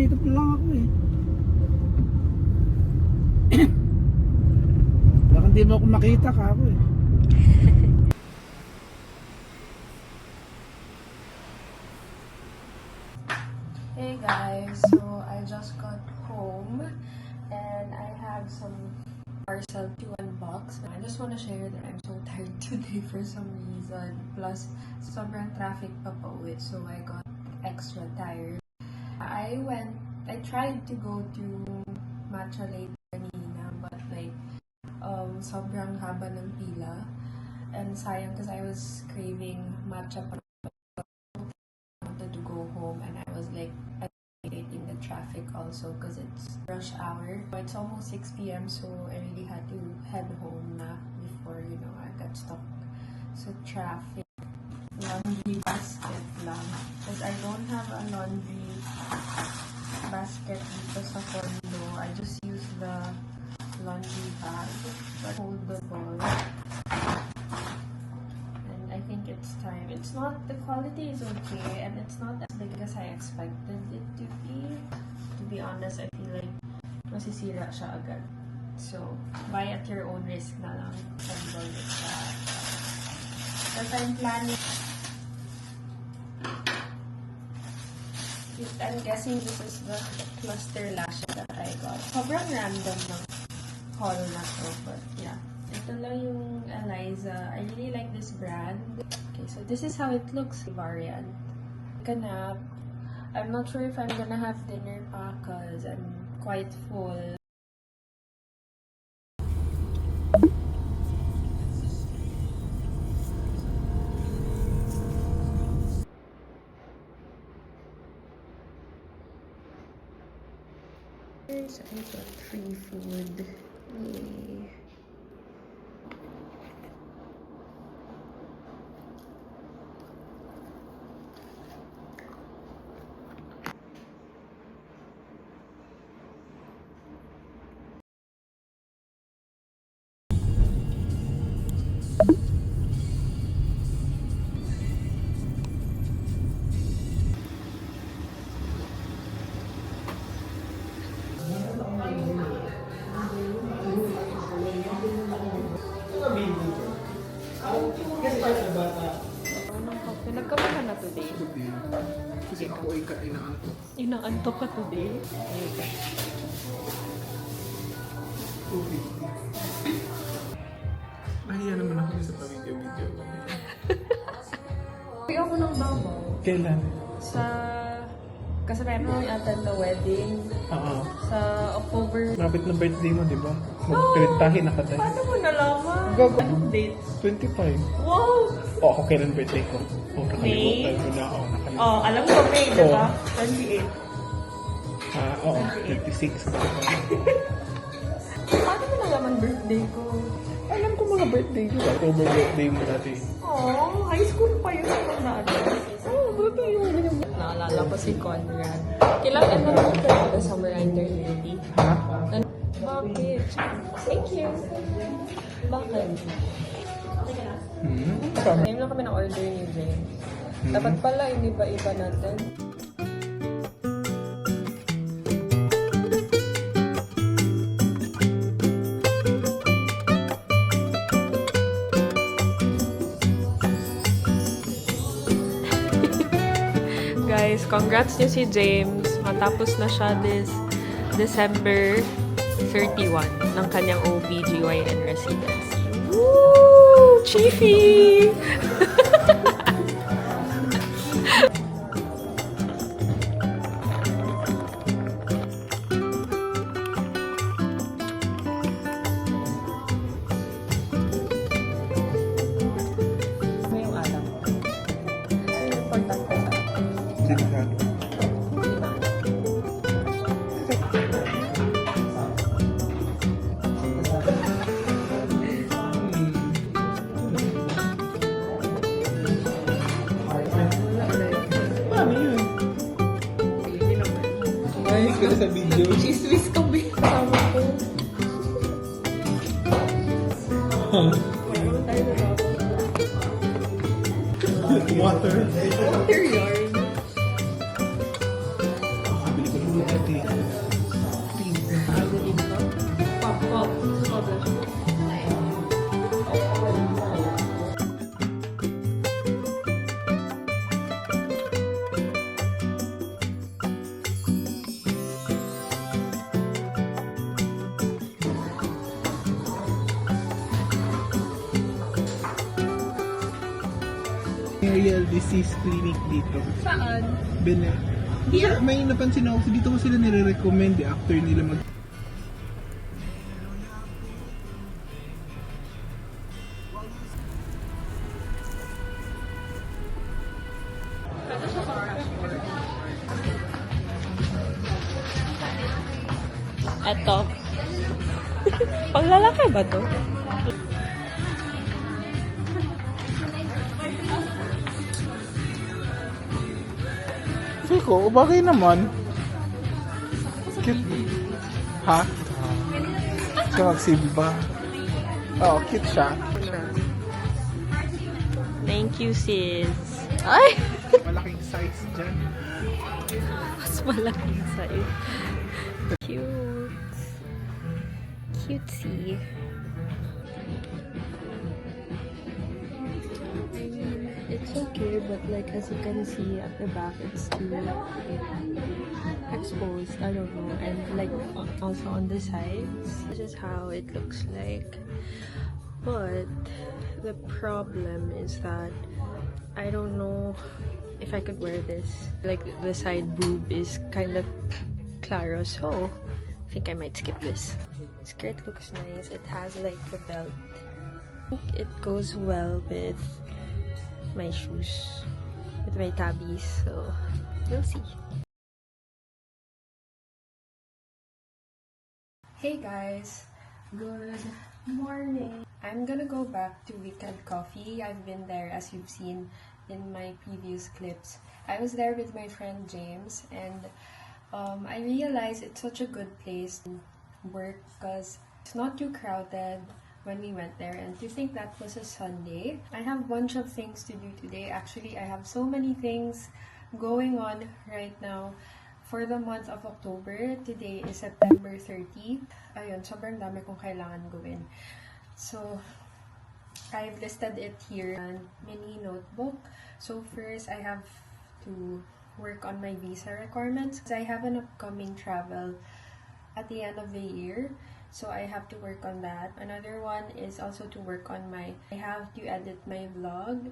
makeup na lang ako eh. Baka hindi mo ako makita ka ako eh. Hey guys, so I just got home and I have some parcel to unbox. I just want to share that I'm so tired today for some reason. Plus, sobrang traffic pa pauwi, so I got extra tired. I tried to go to Matcha later kanina, but like, sobrang haba ng pila. And sayang kasi I was craving matcha pa. To go home and I was like anticipating the traffic also because it's rush hour. It's almost 6 p.m. so I really had to head home na before, you know, I got stuck sa traffic. Laundry basket lang because I don't have a laundry basket dito sa condo. I just use the laundry bag that hold the ball. I think it's time. It's not, the quality is okay and it's not as big as I expected it to be. To be honest, I feel like masisira siya agad. So, buy at your own risk na lang. But I'm planning. I'm guessing this is the cluster lash that I got. Sobrang random ng haul na to, but yeah. Ito lang yung Eliza. I really like this brand. Okay, so this is how it looks, variant. Ganap. I'm not sure if I'm gonna have dinner pa cause I'm quite full. So I got free food. Yay. Pinagkama ka na today? Kasi ako ay inaantok. Inaantok ka today? Nahiya naman ako sa pamilya-video ko. Uy, ako ng Davao. Kailan? Sa... Kasi meron yung attend the wedding. Oo. Sa October. Lapit na birthday mo, di ba? Magpirintahin na ka tayo. Paano mo nalaman? Gago. Anong date? 25. Wow! O, ako kailan birthday ko? O, nakalimutan ko na. O, nakalimutan. Oh, alam ko May, di ba? 28. Oo. 26. Paano mo nalaman birthday ko? Alam ko mga birthday ko. October birthday mo dati. Oh, high school pa yun sa natin. Oh, buti yun. Naalala ko si Conrad. Kailangan na naman ka sa Miranda Lady. Ha? Bakit? Thank you. Bakit? Ngayon lang kami na-order ni Jane. Dapat pala, iniba-iba natin. Guys, congrats niyo si James. Matapos na siya this December 31 ng kanyang OBGYN residency. Woo! Chiefy! Ano yung alam? Ano yung importante sa Delikado. Paano yun? Ayos ka na sa video. Chismis kami. Kasama ko. Wala naman tayo na Water. Water yarn. Bili ko venereal disease clinic dito. Saan? May napansin ako, dito ko sila nire-recommend after nila mag... Eto. Panglalaki ba to? Feel ko, bagay naman. Cute. Ha? Siya magsimba. Oo, cute siya. Thank you, sis. Ay! Malaking size dyan. Mas malaking sa'yo. Cute. Cutesy. I mean, it's okay, but like as you can see at the back, it's too exposed. I don't know. And like also on the sides, this is how it looks like. But the problem is that I don't know if I could wear this. Like the side boob is kind of claro, so I think I might skip this. Skirt looks nice. It has like the belt. It goes well with my shoes, with my tabbies, so we'll see. Hey guys, good morning. I'm gonna go back to Weekend Coffee. I've been there, as you've seen in my previous clips. I was there with my friend James, and I realized it's such a good place to work because it's not too crowded when we went there. And to think that was a Sunday, I have a bunch of things to do today. Actually, I have so many things going on right now. For the month of October, today is September 30. Ayun, sobrang dami kong kailangan gawin. So, I've listed it here in mini notebook. So first, I have to work on my visa requirements. I have an upcoming travel at the end of the year, so I have to work on that. Another one is also to work on I have to edit my vlog,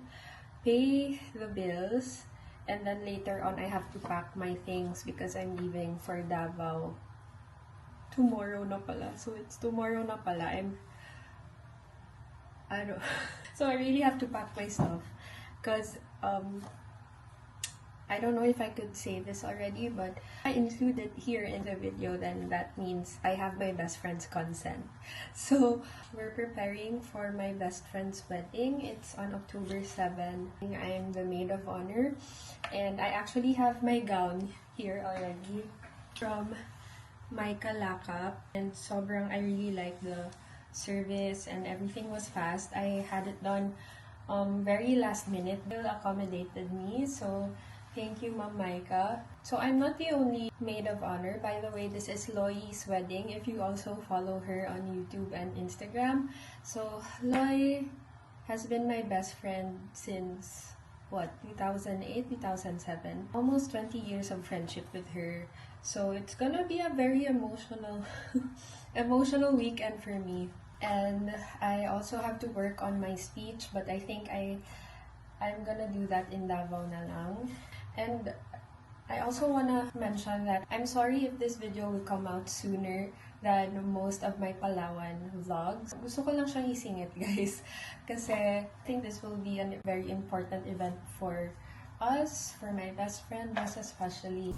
pay the bills, and then later on I have to pack my things because I'm leaving for Davao tomorrow na pala. So it's tomorrow na pala. So I really have to pack my stuff because I don't know if I could say this already, but I included here in the video, then that means I have my best friend's consent. So we're preparing for my best friend's wedding. It's on October 7. I am the maid of honor, and I actually have my gown here already from Micah Lakap, and sobrang I really like the service and everything was fast. I had it done very last minute. They accommodated me, so thank you, Ma'am Micah. So I'm not the only maid of honor. By the way, this is Loy's wedding, if you also follow her on YouTube and Instagram. So Loy has been my best friend since, 2008, 2007? Almost 20 years of friendship with her. So it's gonna be a very emotional weekend for me. And I also have to work on my speech, but I think I'm gonna do that in Davao na lang. And I also wanna mention that I'm sorry if this video will come out sooner than most of my Palawan vlogs. Gusto ko lang siyang isingit, guys. Kasi I think this will be a very important event for us, for my best friend, most especially.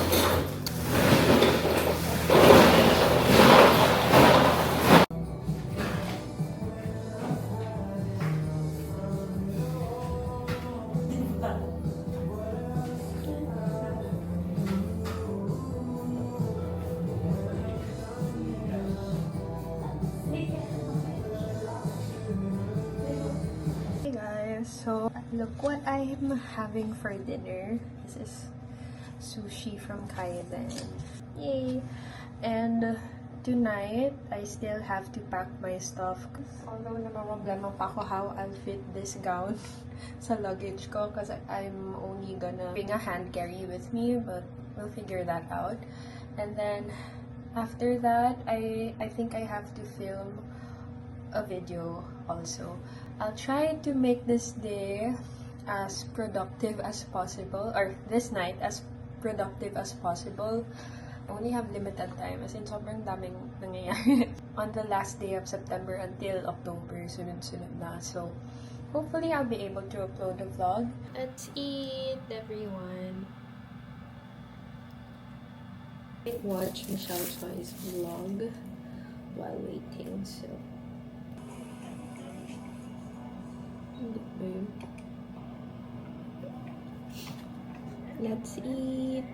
Hey guys, so look what I'm having for dinner. This is sushi from Kaiden. Yay! And tonight, I still have to pack my stuff. Although naman problema pa ako how I'll fit this gown sa luggage ko because I'm only gonna bring a hand carry with me, but we'll figure that out. And then after that, I think I have to film a video also. I'll try to make this day as productive as possible, or this night as productive as possible. I only have limited time, as in sobrang daming nangyayari on the last day of September until October, sunod-sunod na. So, hopefully I'll be able to upload the vlog. Let's eat, everyone. Watch Michelle Choi's vlog while waiting, so... Let's eat.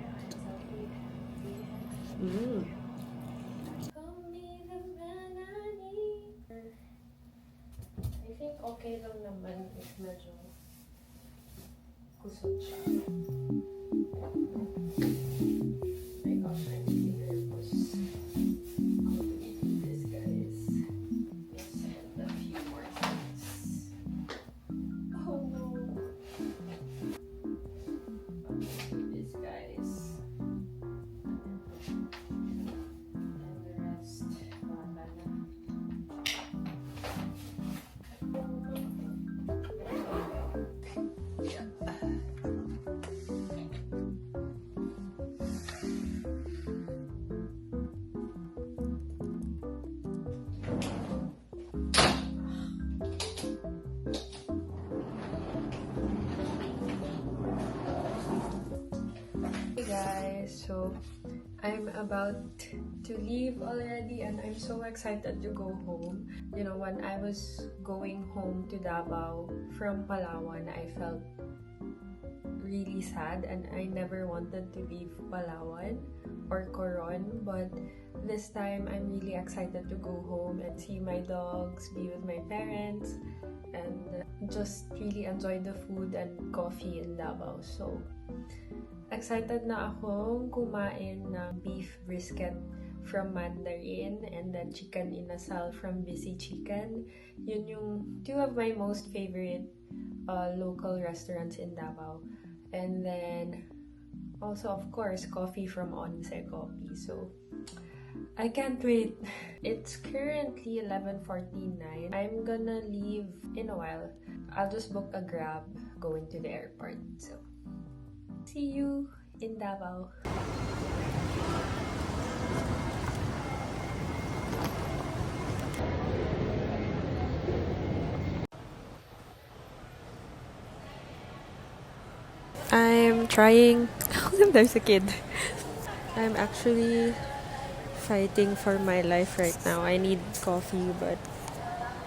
I think okay lang naman if medyo kusot siya. My gosh, I'm really nervous. How do we do this, guys? Let's add a few more things. Oh no. How do we do this, guys? And the rest, wala na. Hey guys, so I'm about to leave already and I'm so excited to go home. You know, when I was going home to Davao from Palawan, I felt really sad and I never wanted to leave Palawan or Coron, but this time I'm really excited to go home and see my dogs, be with my parents, and just really enjoy the food and coffee in Davao. So excited na akong kumain ng beef brisket from Mandarin and then chicken inasal from Busy Chicken. Yun yung two of my most favorite local restaurants in Davao. And then also, of course, coffee from Once Coffee. So I can't wait. It's currently 11:49. I'm gonna leave in a while. I'll just book a Grab going to the airport. So see you in Davao. I'm trying. There's a kid. I'm actually fighting for my life right now. I need coffee, but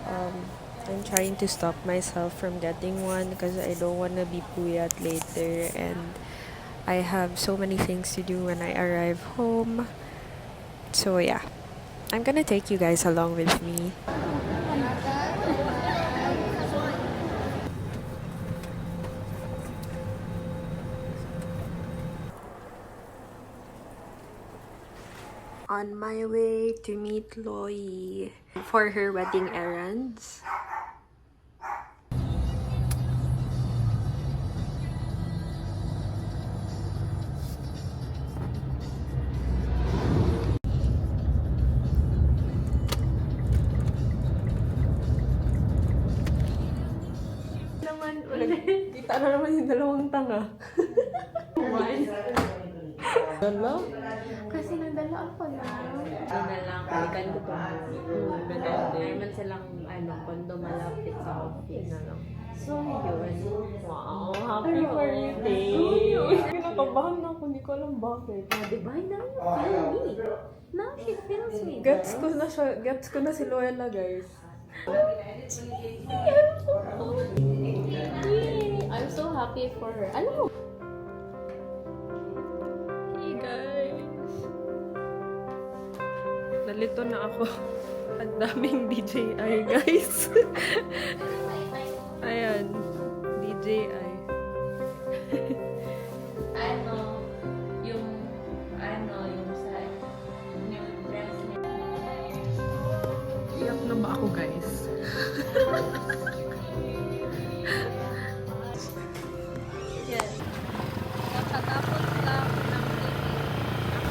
I'm trying to stop myself from getting one because I don't want to be puyat later, and I have so many things to do when I arrive home. So yeah, I'm gonna take you guys along with me. On my way to meet Loie for her wedding errands. Kita na naman yung dalawang tanga. Dala? Kasi nadala ako na. Hindi na lang, balikan ko pa. Naman silang kondo malapit sa office. Na lang. So, yun. Wow, happy birthday! Kinakabahan na ako, hindi ko alam bakit. Diba? Now you feel me. Now she feels me. Gets ko na siya, gets ko na si Loela, guys. I'm so happy for her. Ano? Hey guys! Nalito na ako. Ang daming DJI, guys. Ayan, DJI. Yung sa new dress niya. Iyak na ba ako, guys? Yes. Nakatapos lang ng meeting.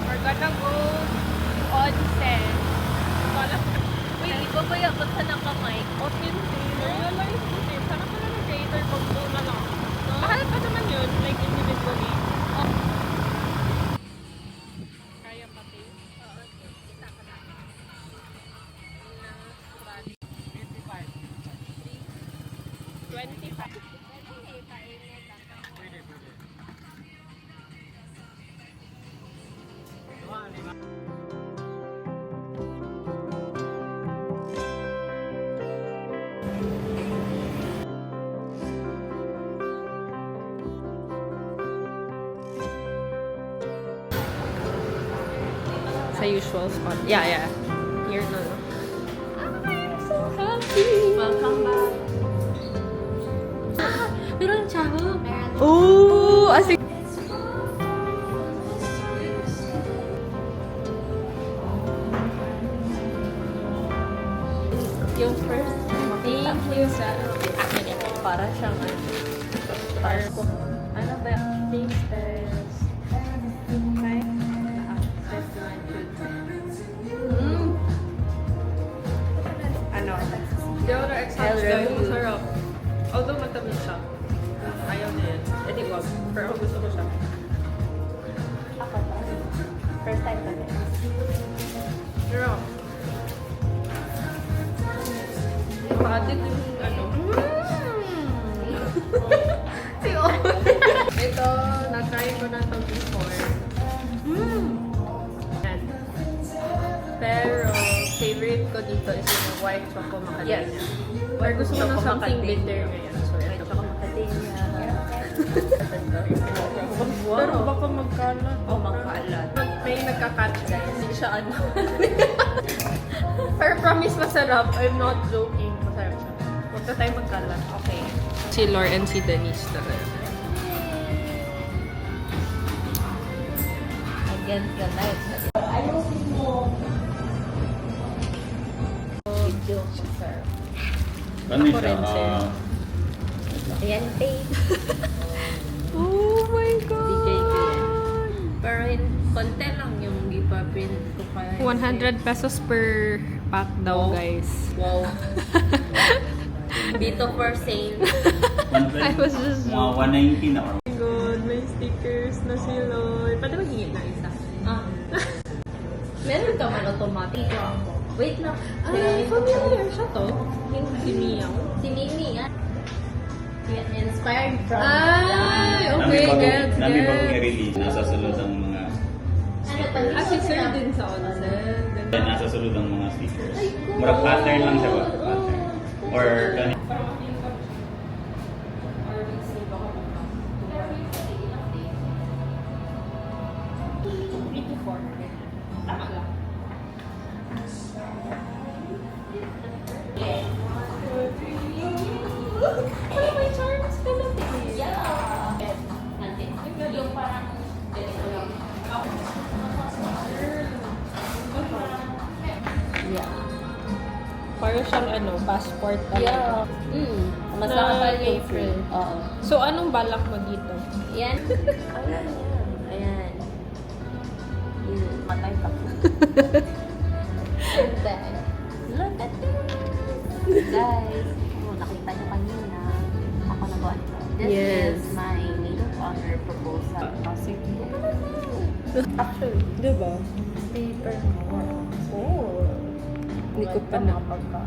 We're gonna go onsen. Wala. Wait, di ba ba yung ba't ng kamay? O hindi. Realize ko din. Sana pala nag-cater pag doon na lang. Mahal pa naman yun. Like individually. Oh. Kaya pati. Oo. Kita ka na. 25. Sa usual spot. Yeah. Here na. I'm so happy. Welcome back. Meron chavo. Oh, asik. Yung first, thank you sa para siyang para ko. Ano ba yung princess? Okay. Access to my children. Ano? Hindi ako na-excited dahil masarap. Although matamis siya. Ayaw niya yan. Eh di wag. Pero ako gusto ko siya. Ako ba? First time ko din. Pero, maka-addict yung ano. Si Ito, na-try ko na ito before. Yan. Pero, favorite ko dito is yung white choco macadamia. Yes. Pero gusto ko na Choco something macadamia. bitter ngayon. So, White ito. choco macadamia. Pero baka magkalat. Oh, magkaalat. May nagka-catch guys. Hindi siya ano. Pero promise masarap. I'm not joking. Masarap siya. Huwag na tayo magkalat. Okay. Si Lore and si Denise na rin. Against the light. Video, sir. Ano Ako rin, sir. Ayan, babe. Oh my God! DJ ko yan. Pero konti lang yung ipa-print ko pa. 100 pesos per pack daw, Wow. guys. Wow. Dito for sale. I was just Mga 190 na or Oh my God, may stickers na si Lore. Pwede magiging na isa. Ah. Meron ka man automatic. Dito ako. Wait lang. Ay, familiar siya to. Yung si Miyaw. Si Mimi, ah. Yan, inspired from. Ay, okay, gets, Nami bagong gets. i-release. Nasa sulod ang mga Ano pa? Ah, si Sir din sa onsen. nasa sulod ang mga stickers. Murag pattern lang siya ba? Pattern. Or ganito. Yeah. Para siyang ano, passport talaga. Yeah. Mas Na nakapal yung April. free. Oo. So, anong balak mo dito? Ayan. Ayan. Ayan. Yun. Matay ka po. And then, look at this. Guys, nakita niyo kanina. Ako nagawa nito. This Yes. is my maid of honor proposal. Sige. Actually, Diba? paper mo. Oh. Hindi ko pa na. Pagka.